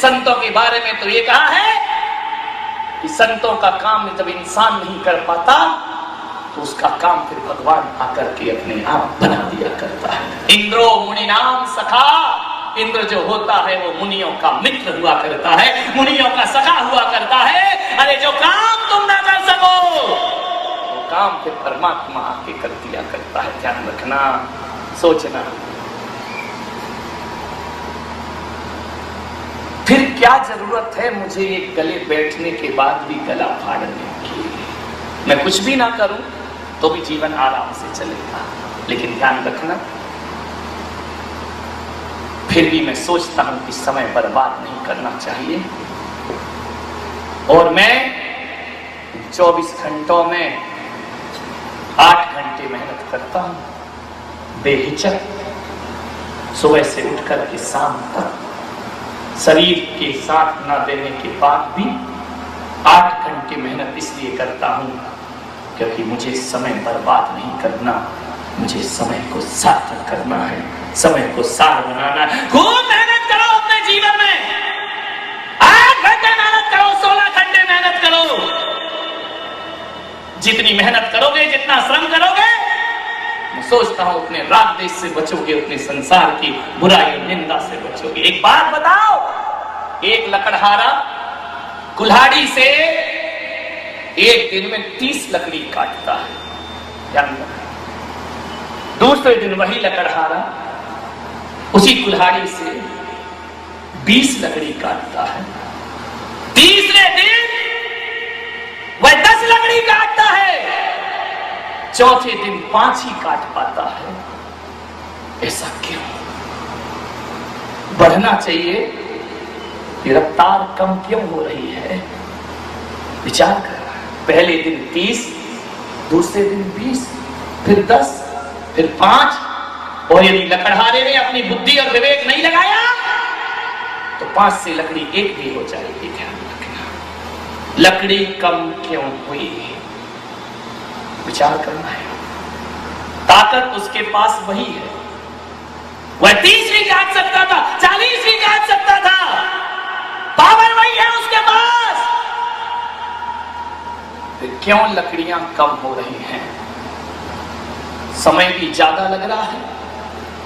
संतों के बारे में तो ये कहा है कि संतों का काम जब इंसान नहीं कर पाता तो उसका काम फिर भगवान आकर के अपने आप बना दिया करता है। इंद्रो मुनि नाम सखा, इंद्र जो होता है वो मुनियों का मित्र हुआ करता है, मुनियों का सखा हुआ करता है। अरे जो काम तुम ना कर सको वो काम फिर परमात्मा आके कर दिया करता है। ध्यान रखना, सोचना। फिर क्या जरूरत है मुझे ये गले बैठने के बाद भी गला फाड़ने की? मैं कुछ भी ना करूं तो भी जीवन आराम से चलेगा। लेकिन ध्यान रखना, फिर भी मैं सोचता हूं कि समय बर्बाद नहीं करना चाहिए और मैं 24 घंटों में 8 घंटे मेहनत करता हूं बेहिचक। सुबह से उठकर के शाम तक शरीर के साथ ना देने के बाद भी 8 घंटे मेहनत इसलिए करता हूं क्योंकि मुझे समय बर्बाद नहीं करना, मुझे समय को सार्थक करना है, समय को सार बनाना है। खूब मेहनत करो अपने जीवन में, 8 घंटे मेहनत करो, 16 घंटे मेहनत करो। जितनी मेहनत करोगे, जितना श्रम करोगे, मैं सोचता हूं उतने राग देश से बचोगे, उतने संसार की बुराई और निंदा से बचोगे। एक बात बताओ, एक लकड़हारा कुल्हाड़ी से एक दिन में 30 लकड़ी काटता है, ध्यान रखना। दूसरे दिन वही लकड़हारा उसी कुल्हाड़ी से 20 लकड़ी काटता है, तीसरे दिन वह 10 लकड़ी काटता है, चौथे दिन 5 ही काट पाता है। ऐसा क्यों? बढ़ना चाहिए, रफ्तार कम क्यों हो रही है? विचार कर। पहले दिन 30, दूसरे दिन 20, फिर 10, फिर 5। और यदि लकड़हारे ने अपनी बुद्धि और विवेक नहीं लगाया तो 5 से लकड़ी 1 भी हो जाएगी। ध्यान रखना, लकड़ी कम क्यों हुई? विचार करना है। ताकत उसके पास वही है, वह 30 भी काट सकता था, 40 भी काट सकता था, पावर वही है उसके पास। फिर क्यों लकड़ियां कम हो रही हैं? समय भी ज्यादा लग रहा है।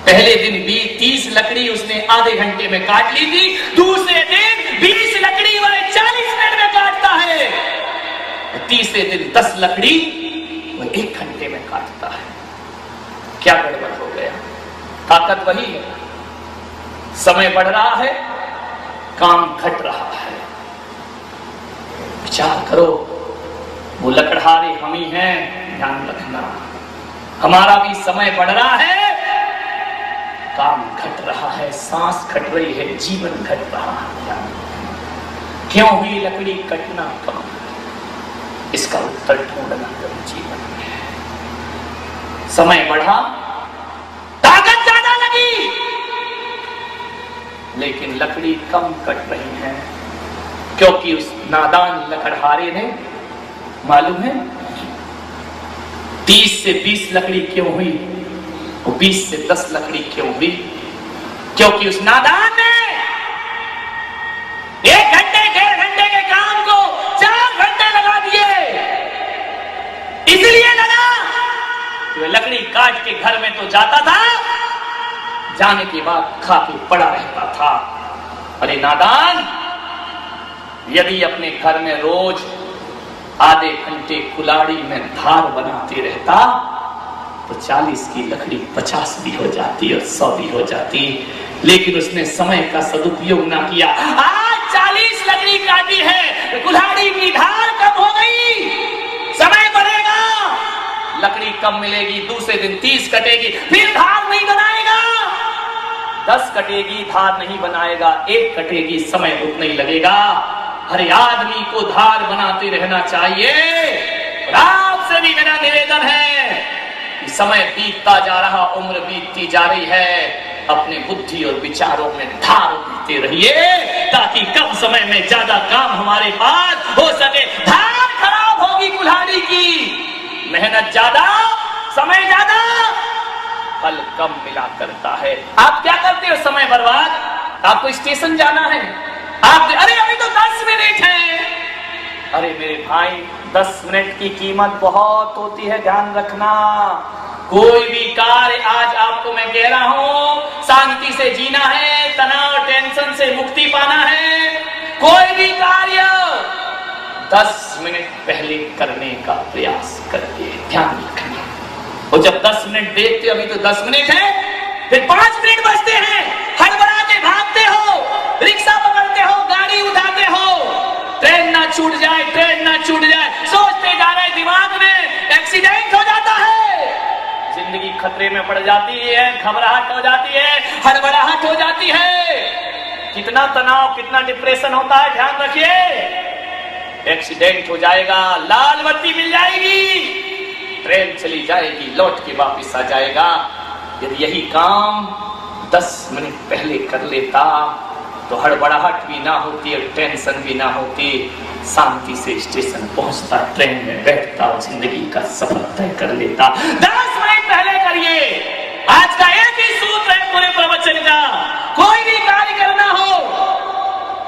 पहले दिन भी 30 लकड़ी उसने आधे घंटे में काट ली थी, दूसरे दिन 20 लकड़ी वह 40 मिनट में काटता है, तीसरे दिन 10 लकड़ी वह 1 घंटे में काटता है। क्या गड़बड़ हो गया? ताकत वही है, समय बढ़ रहा है, काम घट रहा है। विचार करो, वो लकड़हारे हम ही हैं। ध्यान रखना, हमारा भी समय बढ़ रहा है, काम घट रहा है, सांस घट रही है, जीवन घट रहा है। क्यों हुई लकड़ी कटना कम? इसका उत्तर ढूंढना करो जीवन में। समय बढ़ा, ताकत ज्यादा लगी, लेकिन लकड़ी कम कट रही है क्योंकि उस नादान लकड़हारे ने, मालूम है 30 से 20 लकड़ी क्यों हुई, वो 20 से 10 लकड़ी क्यों हुई? क्योंकि उस नादान ने 1 घंटे 1.5 घंटे के काम को 4 घंटे लगा दिए। इसलिए लगा कि वह लकड़ी काट के घर में तो जाता था, जाने के बाद खा के पड़ा रहता था। अरे नादान, यदि अपने घर में रोज आधे घंटे कुल्हाड़ी में धार बनाते रहता तो 40 की लकड़ी 50 भी हो जाती और 100 भी हो जाती। लेकिन उसने समय का सदुपयोग ना किया। आज 40 लकड़ी काटी है, कुल्हाड़ी की धार कम हो गई, समय बढ़ेगा, लकड़ी कम मिलेगी, दूसरे दिन 30 कटेगी, फिर धार नहीं बनाएगा, 10 कटेगी, धार नहीं बनाएगा, 1 कटेगी, समय उतना ही लगेगा। हर आदमी को धार बनाते रहना चाहिए। आपसे भी मेरा निवेदन है कि समय बीतता जा रहा, उम्र बीतती जा रही है, अपने बुद्धि और विचारों में धार देते रहिए ताकि कम समय में ज्यादा काम हमारे पास हो सके। धार खराब होगी कुल्हाड़ी की, मेहनत ज्यादा, समय ज्यादा, फल कम मिला करता है। आप क्या करते हो समय बर्बाद? आपको स्टेशन जाना है, आप अरे अभी तो 10 मिनट है। अरे मेरे भाई 10 मिनट की कीमत बहुत होती है, ध्यान रखना। कोई भी कार्य आज आपको मैं कह रहा हूं, शांति से जीना है, तनाव टेंशन से मुक्ति पाना है, कोई भी कार्य 10 मिनट पहले करने का प्रयास करके ध्यान रखना। और जब 10 मिनट देखते अभी तो 10 मिनट है, फिर 5 मिनट बचते हैं, हड़बड़ा के भागते हो, रिक्शा पकड़ते हो, गाड़ी उठाते हो, ट्रेन ना छूट जाए, ट्रेन ना छूट जाए, सोचते जा रहे दिमाग में, एक्सीडेंट हो जाता है, जिंदगी खतरे में पड़ जाती है, घबराहट हो जाती है, हड़बड़ाहट हो जाती है, कितना तनाव, कितना डिप्रेशन होता है, ध्यान रखिए। एक्सीडेंट हो जाएगा, लाल बत्ती मिल जाएगी, ट्रेन चली जाएगी, लौट के वापिस आ जाएगा। यदि यही काम 10 मिनट पहले कर लेता तो हड़बड़ाहट भी ना होती और टेंशन भी ना होती, शांति से स्टेशन पहुंचता, ट्रेन में बैठता और जिंदगी का सफर तय कर लेता। 10 मिनट पहले करिए। आज का एक ही सूत्र है पूरे प्रवचन का, कोई भी कार्य करना हो,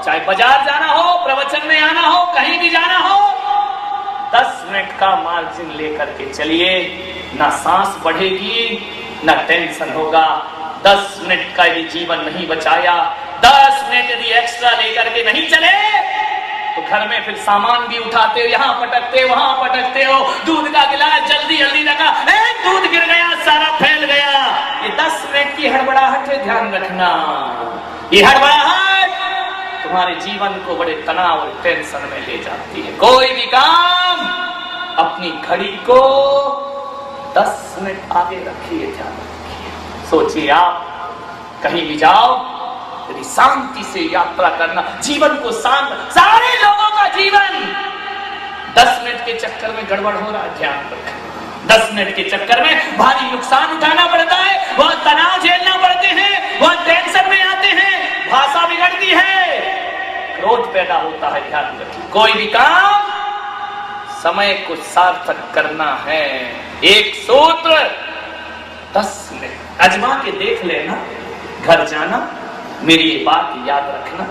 चाहे बाजार जाना हो, प्रवचन में आना हो, कहीं भी जाना हो, 10 मिनट का मार्जिन लेकर के चलिए, ना सांस बढ़ेगी, ना टेंशन होगा। 10 मिनट का यदि जीवन नहीं बचाया, 10 मिनट यदि एक्स्ट्रा लेकर के नहीं चले, तो घर में फिर सामान भी उठाते हो, यहाँ पटकते हो, वहां पटकते हो, दूध का गिलास जल्दी जल्दी लगा, दूध गिर गया, सारा फैल गया। ये 10 मिनट की हड़बड़ाहट है, ध्यान रखना। ये हड़बड़ाहट तुम्हारे जीवन को बड़े तनाव और टेंशन में ले जाती है। कोई भी काम अपनी घड़ी को 10 मिनट आगे रखिए, ध्यान रखिए। सोचिए आप कहीं भी जाओ, यदि शांति से यात्रा करना, जीवन को शांत, सारे लोगों का जीवन 10 मिनट के चक्कर में गड़बड़ हो रहा है, ध्यान रखें। 10 मिनट के चक्कर में भारी नुकसान उठाना पड़ता है, बहुत तनाव झेलना पड़ते हैं, बहुत टेंशन में आते हैं, भाषा बिगड़ती है, क्रोध पैदा होता है, ध्यान रखिए। कोई भी काम समय को सार्थक करना है। एक सूत्र 10 मिनट आजमा के देख लेना, घर जाना, मेरी ये बात याद रखना,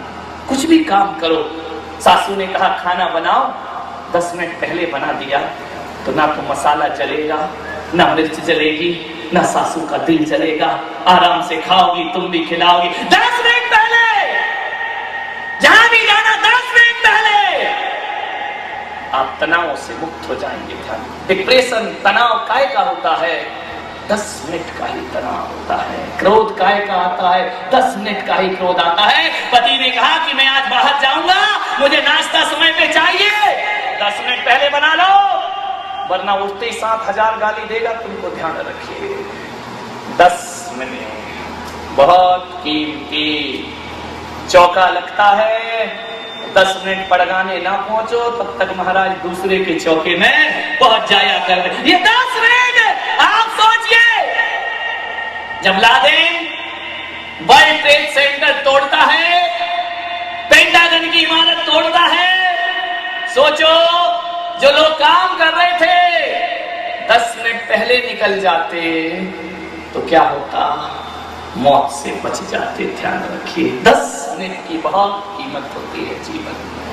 कुछ भी काम करो। सासू ने कहा खाना बनाओ, 10 मिनट पहले बना दिया तो ना तो मसाला जलेगा, ना मिर्च जलेगी, ना सासू का दिल जलेगा, आराम से खाओगी, तुम भी खिलाओगी। 10 मिनट पहले जहां भी जाना, 10 मिनट पहले आप तनाव से मुक्त हो जाएंगे। डिप्रेशन, तनाव काय का होता है? 10 मिनट का ही तनाव होता है। क्रोध काय का आता है? 10 मिनट का ही क्रोध आता है। पति ने कहा कि मैं आज बाहर जाऊंगा, मुझे नाश्ता समय पे चाहिए, 10 मिनट पहले बना लो, वरना उठते ही 7000 गाली देगा, तुमको ध्यान रखिए। 10 मिनट बहुत कीमती। चौका लगता है, 10 मिनट पड़गाने ना पहुंचो तब तक महाराज दूसरे के चौके में पहुंच जाया कर। ये 10 मिनट आप सोचिए, जब लादेन वर्ल्ड ट्रेड सेंटर तोड़ता है, पेंटागन की इमारत तोड़ता है, सोचो जो लोग काम कर रहे थे 10 मिनट पहले निकल जाते तो क्या होता? मौत से बच जाते। ध्यान रखिए, 10 मिनट की बहुत कीमत होती है जीवन में,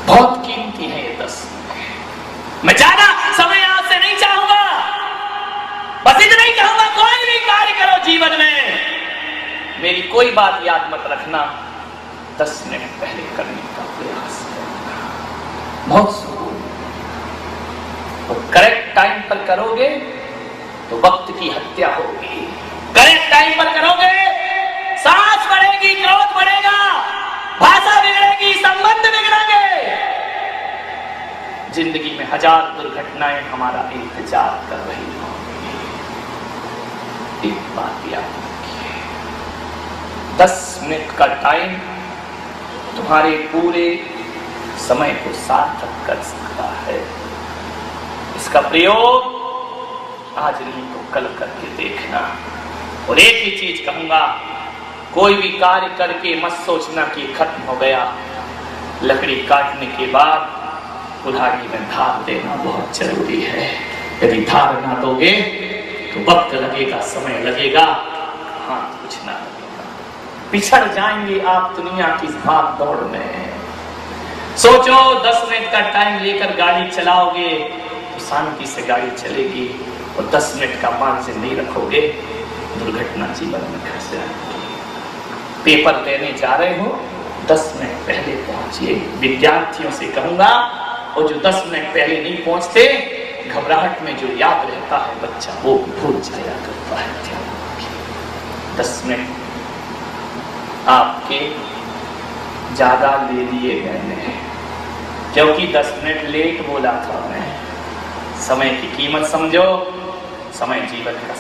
बहुत कीमती है ये 10 मिनट। मैं ज्यादा समय आपसे नहीं चाहूंगा, बस इतना ही कहूंगा, कोई भी कार्य करो जीवन में, मेरी कोई बात याद मत रखना, 10 मिनट पहले करने का प्रयास करना, बहुत सुकून। और करेक्ट टाइम पर करोगे तो वक्त की हत्या होगी, करेक्ट टाइम पर करोगे सांस बढ़ेगी, क्रोध बढ़ेगा, भाषा बिगड़ेगी, संबंध बिगड़ेंगे, जिंदगी में 1000 दुर्घटनाएं हमारा इंतजार कर रही होंगी। एक बात याद रखिए, 10 मिनट का टाइम तुम्हारे पूरे समय को सार्थक कर सकता है। इसका प्रयोग आज नहीं तो कल करके देखना। और एक ही चीज कहूंगा, कोई भी कार्य करके मत सोचना कि खत्म हो गया। लकड़ी काटने के बाद कुल्हाड़ी में धार देना बहुत जरूरी है। यदि धार ना दोगे तो वक्त लगेगा, समय लगेगा, हाथ कुछ ना लगेगा। पिछड़ जाएंगे आप दुनिया की भाग दौड़ में। सोचो 10 मिनट का टाइम लेकर गाड़ी चलाओगे तो शांति से गाड़ी चलेगी, और 10 मिनट का मार्जिन नहीं रखोगे, दुर्घटना जीवन में घट जाएगी। पेपर देने जा रहे हो, 10 मिनट पहले पहुंचिए। विद्यार्थियों से कहूंगा, और जो 10 मिनट पहले नहीं पहुंचते, घबराहट में जो याद रहता है बच्चा वो भूल जाया करता है। 10 मिनट आपके ज्यादा ले लिए गए हैं, क्योंकि 10 मिनट लेट बोला था मैं। समय की कीमत समझो, समय जीवन का